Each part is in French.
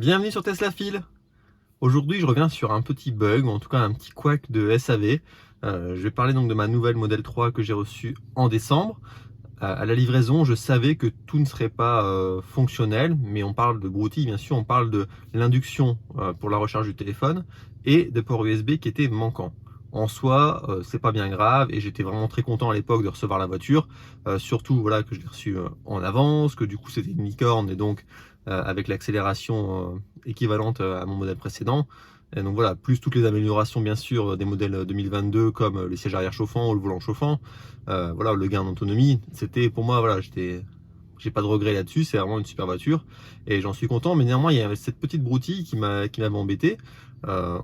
Bienvenue sur Tesla Fil. Aujourd'hui, je reviens sur un petit bug, ou en tout cas un petit couac de SAV. Je vais parler donc de ma nouvelle Model 3 que j'ai reçue en décembre. À la livraison, je savais que tout ne serait pas fonctionnel, mais on parle de broutilles, bien sûr, on parle de l'induction pour la recharge du téléphone et de ports USB qui étaient manquants. En soi, c'est pas bien grave et j'étais vraiment très content à l'époque de recevoir la voiture, surtout voilà que je l'ai reçue en avance, que du coup c'était une licorne et donc avec l'accélération équivalente à mon modèle précédent. Et donc voilà, plus toutes les améliorations bien sûr des modèles 2022 comme les sièges arrière chauffants ou le volant chauffant. Voilà, le gain d'autonomie, c'était pour moi, voilà, j'ai pas de regret là-dessus, c'est vraiment une super voiture et j'en suis content, mais néanmoins il y avait cette petite broutille qui m'avait embêté. Euh,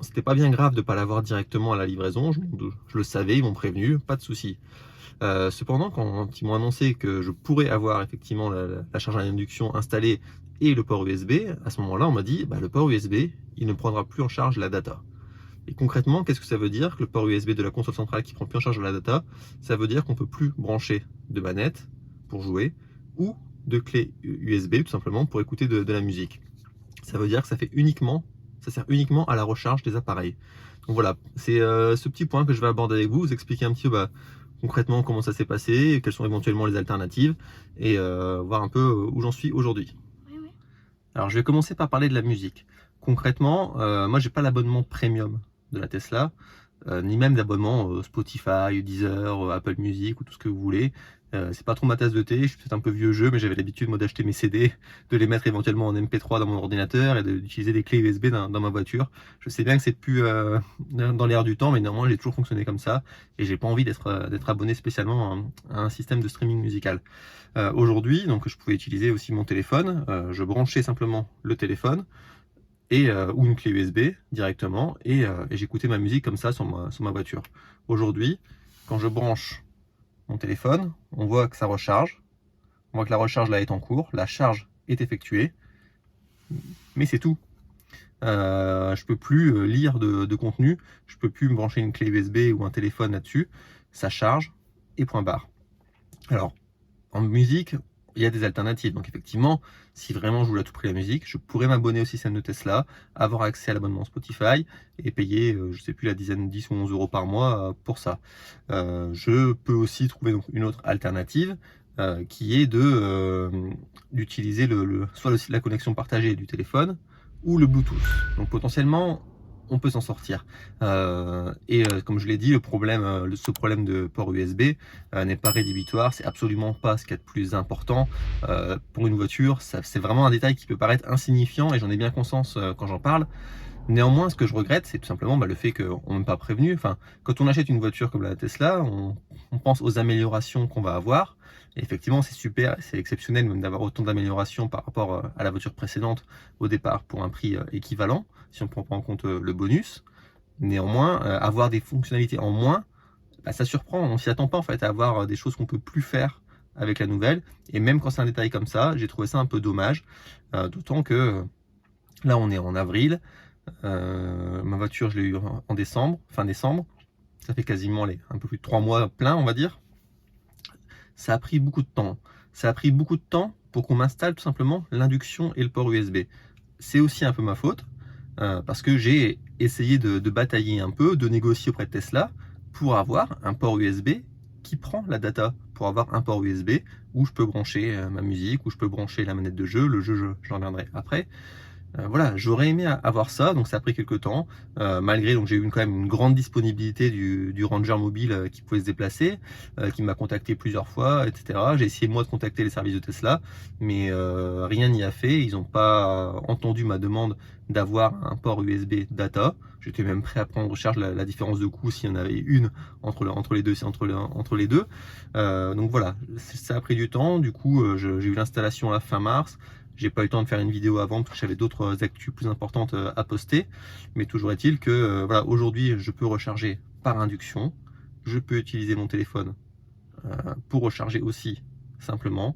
C'était pas bien grave de pas l'avoir directement à la livraison, je le savais, ils m'ont prévenu, pas de souci. Cependant, quand ils m'ont annoncé que je pourrais avoir effectivement la charge à induction installée et le port USB, à ce moment-là, on m'a dit bah, le port USB, il ne prendra plus en charge la data. Et concrètement, qu'est-ce que ça veut dire que le port USB de la console centrale qui prend plus en charge la data? Ça veut dire qu'on ne peut plus brancher de manette pour jouer ou de clé USB tout simplement pour écouter de la musique. Ça veut dire que ça sert uniquement à la recharge des appareils. Donc voilà, c'est ce petit point que je vais aborder avec vous, vous expliquer un petit peu concrètement comment ça s'est passé, quelles sont éventuellement les alternatives et voir un peu où j'en suis aujourd'hui. Oui, oui. Alors je vais commencer par parler de la musique. Concrètement, moi j'ai pas l'abonnement premium de la Tesla, ni même d'abonnement Spotify, Deezer, Apple Music ou tout ce que vous voulez. C'est pas trop ma tasse de thé, je suis peut-être un peu vieux jeu, mais j'avais l'habitude moi d'acheter mes CD, de les mettre éventuellement en MP3 dans mon ordinateur et d'utiliser des clés USB dans ma voiture. Je sais bien que c'est plus dans l'air du temps, mais néanmoins j'ai toujours fonctionné comme ça et j'ai pas envie d'être abonné spécialement à un système de streaming musical. Aujourd'hui, donc je pouvais utiliser aussi mon téléphone, je branchais simplement le téléphone et, ou une clé USB directement et j'écoutais ma musique comme ça sur ma voiture. Aujourd'hui, quand je branche mon téléphone, on voit que ça recharge, on voit que la recharge là est en cours, la charge est effectuée, mais c'est tout. Je peux plus lire de contenu, je peux plus me brancher une clé USB ou un téléphone là-dessus, ça charge et point barre. Alors, en musique, il y a des alternatives. Donc effectivement, si vraiment je voulais à tout prix la musique, je pourrais m'abonner au système de Tesla, avoir accès à l'abonnement Spotify et payer, je sais plus, la dizaine, 10 ou 11 euros par mois pour ça. Je peux aussi trouver donc une autre alternative qui est d'utiliser soit la connexion partagée du téléphone ou le Bluetooth. Donc potentiellement, on peut s'en sortir. Comme je l'ai dit, ce problème de port USB n'est pas rédhibitoire, c'est absolument pas ce qu'il y a de plus important pour une voiture. C'est vraiment un détail qui peut paraître insignifiant et j'en ai bien conscience quand j'en parle. Néanmoins, ce que je regrette, c'est tout simplement le fait qu'on ne m'ait pas prévenu. Enfin, quand on achète une voiture comme la Tesla, on pense aux améliorations qu'on va avoir. Et effectivement, c'est super, c'est exceptionnel même d'avoir autant d'améliorations par rapport à la voiture précédente au départ pour un prix équivalent, si on ne prend pas en compte le bonus. Néanmoins, avoir des fonctionnalités en moins, bah, ça surprend. On s'y attend pas en fait à avoir des choses qu'on peut plus faire avec la nouvelle. Et même quand c'est un détail comme ça, j'ai trouvé ça un peu dommage. D'autant que là, on est en avril. Ma voiture, je l'ai eu en décembre, fin décembre. Ça fait quasiment un peu plus de 3 mois plein, on va dire. Ça a pris beaucoup de temps. Ça a pris beaucoup de temps pour qu'on m'installe tout simplement l'induction et le port USB. C'est aussi un peu ma faute, parce que j'ai essayé de batailler un peu, de négocier auprès de Tesla pour avoir un port USB qui prend la data, pour avoir un port USB où je peux brancher ma musique, où je peux brancher la manette de jeu, le jeu, j'en reviendrai après. Voilà, j'aurais aimé avoir ça, donc ça a pris quelques temps, malgré donc j'ai eu quand même une grande disponibilité du ranger mobile qui pouvait se déplacer, qui m'a contacté plusieurs fois, etc. J'ai essayé moi de contacter les services de Tesla, mais rien n'y a fait. Ils n'ont pas entendu ma demande d'avoir un port USB data. J'étais même prêt à prendre en charge la différence de coût s'il y en avait une entre les deux. Donc voilà, ça a pris du temps. Du coup, j'ai eu l'installation à la fin mars. J'ai pas eu le temps de faire une vidéo avant parce que j'avais d'autres actus plus importantes à poster. Mais toujours est-il que voilà, aujourd'hui, je peux recharger par induction. Je peux utiliser mon téléphone pour recharger aussi simplement.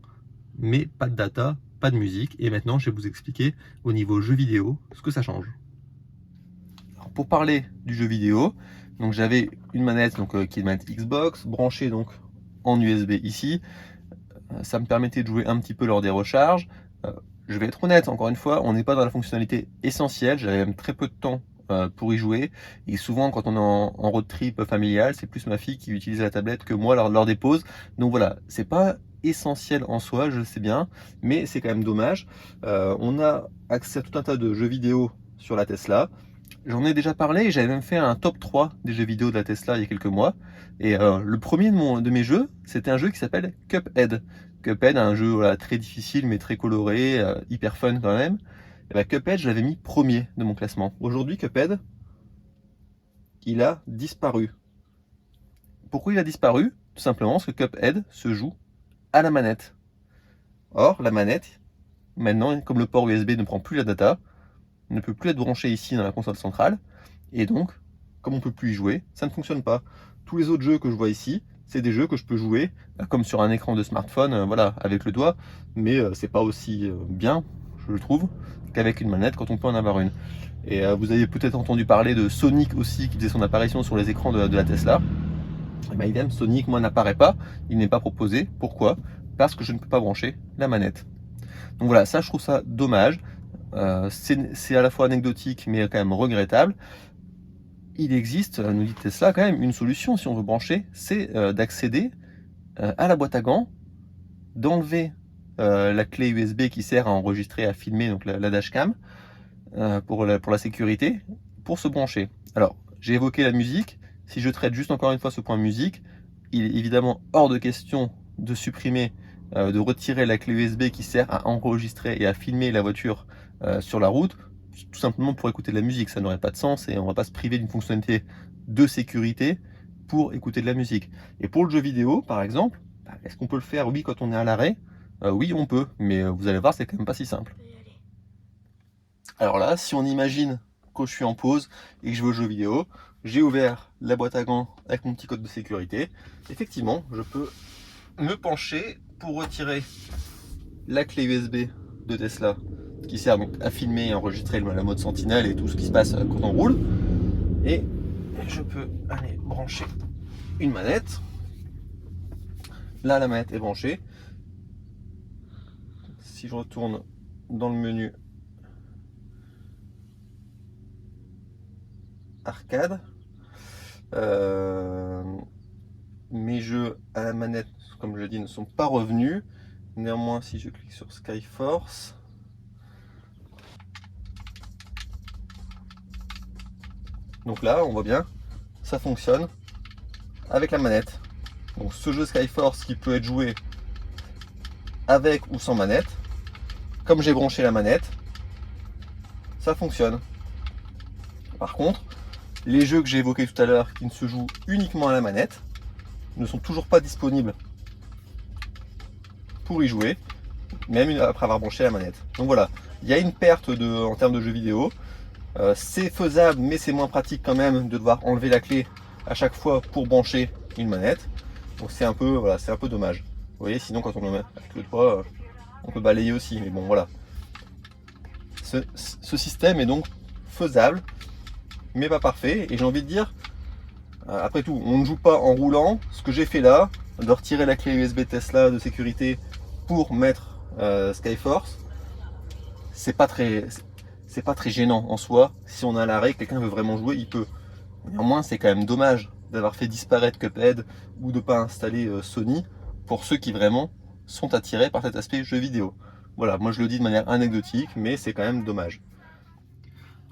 Mais pas de data, pas de musique. Et maintenant, je vais vous expliquer au niveau jeu vidéo ce que ça change. Alors, pour parler du jeu vidéo, donc j'avais une manette qui est une manette Xbox branchée donc en USB ici. Ça me permettait de jouer un petit peu lors des recharges. Je vais être honnête, encore une fois, on n'est pas dans la fonctionnalité essentielle, j'avais même très peu de temps pour y jouer, et souvent quand on est en road trip familial, c'est plus ma fille qui utilise la tablette que moi lors des pauses. Donc voilà, c'est pas essentiel en soi, je le sais bien, mais c'est quand même dommage. On a accès à tout un tas de jeux vidéo sur la Tesla. J'en ai déjà parlé, et j'avais même fait un top 3 des jeux vidéo de la Tesla il y a quelques mois. Et le premier de mes jeux, c'était un jeu qui s'appelle Cuphead. Cuphead, un jeu voilà, très difficile mais très coloré, hyper fun quand même. Et bah, Cuphead, je l'avais mis premier de mon classement. Aujourd'hui, Cuphead, il a disparu. Pourquoi il a disparu? Tout simplement parce que Cuphead se joue à la manette. Or, la manette, maintenant, comme le port USB ne prend plus la data, ne peut plus être branché ici dans la console centrale, et donc, comme on ne peut plus y jouer, ça ne fonctionne pas. Tous les autres jeux que je vois ici, c'est des jeux que je peux jouer comme sur un écran de smartphone, voilà, avec le doigt, mais c'est pas aussi bien, je trouve, qu'avec une manette quand on peut en avoir une. Et vous avez peut-être entendu parler de Sonic aussi, qui faisait son apparition sur les écrans de la Tesla. Et ben, idem, Sonic, moi, n'apparaît pas, il n'est pas proposé. Pourquoi? Parce que je ne peux pas brancher la manette. Donc voilà, ça, je trouve ça dommage. C'est à la fois anecdotique, mais quand même regrettable. Il existe, nous dit Tesla, quand même une solution si on veut brancher, c'est d'accéder à la boîte à gants, d'enlever la clé USB qui sert à enregistrer, à filmer, donc la dashcam, pour la sécurité, pour se brancher. Alors, j'ai évoqué la musique. Si je traite juste encore une fois ce point musique, il est évidemment hors de question de supprimer, de retirer la clé USB qui sert à enregistrer et à filmer la voiture sur la route, tout simplement pour écouter de la musique. Ça n'aurait pas de sens et on ne va pas se priver d'une fonctionnalité de sécurité pour écouter de la musique. Et pour le jeu vidéo, par exemple, est-ce qu'on peut le faire? Oui, quand on est à l'arrêt. Oui, on peut, mais vous allez voir, c'est quand même pas si simple. Alors là, si on imagine que je suis en pause et que je vais au jeu vidéo, j'ai ouvert la boîte à gants avec mon petit code de sécurité. Effectivement, je peux me pencher pour retirer la clé USB de Tesla qui sert donc à filmer et enregistrer la mode Sentinelle et tout ce qui se passe quand on roule. Et je peux aller brancher une manette. Là, la manette est branchée. Si je retourne dans le menu arcade, mes jeux à la manette, comme je dis, ne sont pas revenus. Néanmoins, si je clique sur Skyforce, donc là, on voit bien, ça fonctionne avec la manette. Donc ce jeu Skyforce qui peut être joué avec ou sans manette, comme j'ai branché la manette, ça fonctionne. Par contre, les jeux que j'ai évoqués tout à l'heure qui ne se jouent uniquement à la manette ne sont toujours pas disponibles pour y jouer, même après avoir branché la manette. Donc voilà, il y a une perte en termes de jeux vidéo. C'est faisable, mais c'est moins pratique quand même de devoir enlever la clé à chaque fois pour brancher une manette. Donc c'est un peu, voilà, c'est un peu dommage. Vous voyez, sinon quand on le met avec le doigt, on peut balayer aussi. Mais bon, voilà. Ce système est donc faisable, mais pas parfait. Et j'ai envie de dire, après tout, on ne joue pas en roulant. Ce que j'ai fait là, de retirer la clé USB Tesla de sécurité pour mettre Skyforce, c'est pas très gênant en soi. Si on a l'arrêt, quelqu'un veut vraiment jouer, il peut. Néanmoins, c'est quand même dommage d'avoir fait disparaître Cuphead ou de ne pas installer Sony pour ceux qui vraiment sont attirés par cet aspect jeu vidéo. Voilà, moi je le dis de manière anecdotique, mais c'est quand même dommage.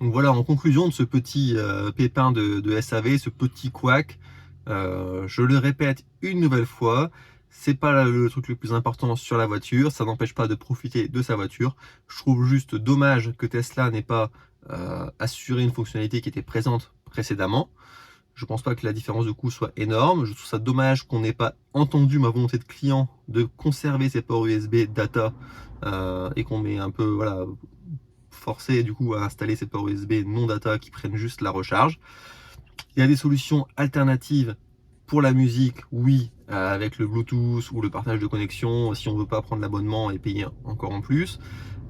Donc voilà, en conclusion de ce petit pépin de SAV, ce petit couac, je le répète une nouvelle fois, c'est pas le truc le plus important sur la voiture, ça n'empêche pas de profiter de sa voiture. Je trouve juste dommage que Tesla n'ait pas assuré une fonctionnalité qui était présente précédemment. Je pense pas que la différence de coût soit énorme. Je trouve ça dommage qu'on n'ait pas entendu ma volonté de client de conserver ces ports USB data et qu'on m'ait un peu voilà, forcé du coup à installer ces ports USB non data qui prennent juste la recharge. Il y a des solutions alternatives pour la musique, oui, avec le Bluetooth ou le partage de connexion si on ne veut pas prendre l'abonnement et payer encore en plus.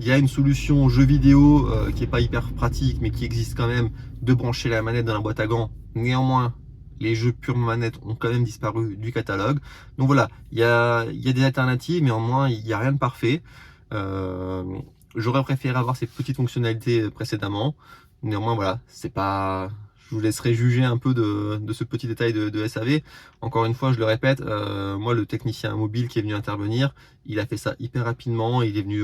Il y a une solution jeu vidéo qui n'est pas hyper pratique mais qui existe quand même, de brancher la manette dans la boîte à gants. Néanmoins, les jeux pure manette ont quand même disparu du catalogue. Donc voilà, il y a des alternatives, mais néanmoins, il n'y a rien de parfait. J'aurais préféré avoir ces petites fonctionnalités précédemment. Néanmoins, voilà, c'est pas. Je vous laisserai juger un peu de ce petit détail de SAV. Encore une fois, je le répète, moi, le technicien mobile qui est venu intervenir, il a fait ça hyper rapidement. Il est venu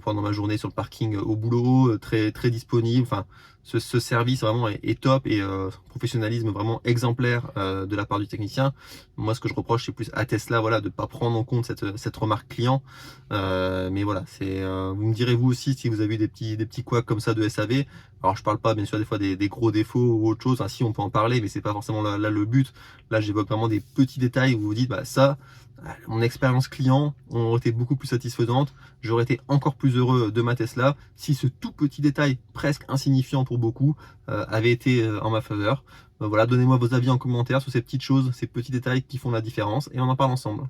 pendant ma journée sur le parking au boulot, très, très disponible. Enfin, ce service vraiment est top et professionnalisme vraiment exemplaire de la part du technicien. Moi, ce que je reproche, c'est plus à Tesla, voilà, de ne pas prendre en compte cette remarque client. Mais voilà, vous me direz vous aussi si vous avez eu des petits couacs comme ça de SAV. Alors je parle pas bien sûr des fois des gros défauts ou autre chose. Enfin, si on peut en parler, mais c'est pas forcément là le but. Là, j'évoque vraiment des petits détails où vous vous dites, bah ça, mon expérience client aurait été beaucoup plus satisfaisante. J'aurais été encore plus heureux de ma Tesla si ce tout petit détail, presque insignifiant pour beaucoup, avait été en ma faveur. Voilà, donnez-moi vos avis en commentaire sur ces petites choses, ces petits détails qui font la différence et on en parle ensemble.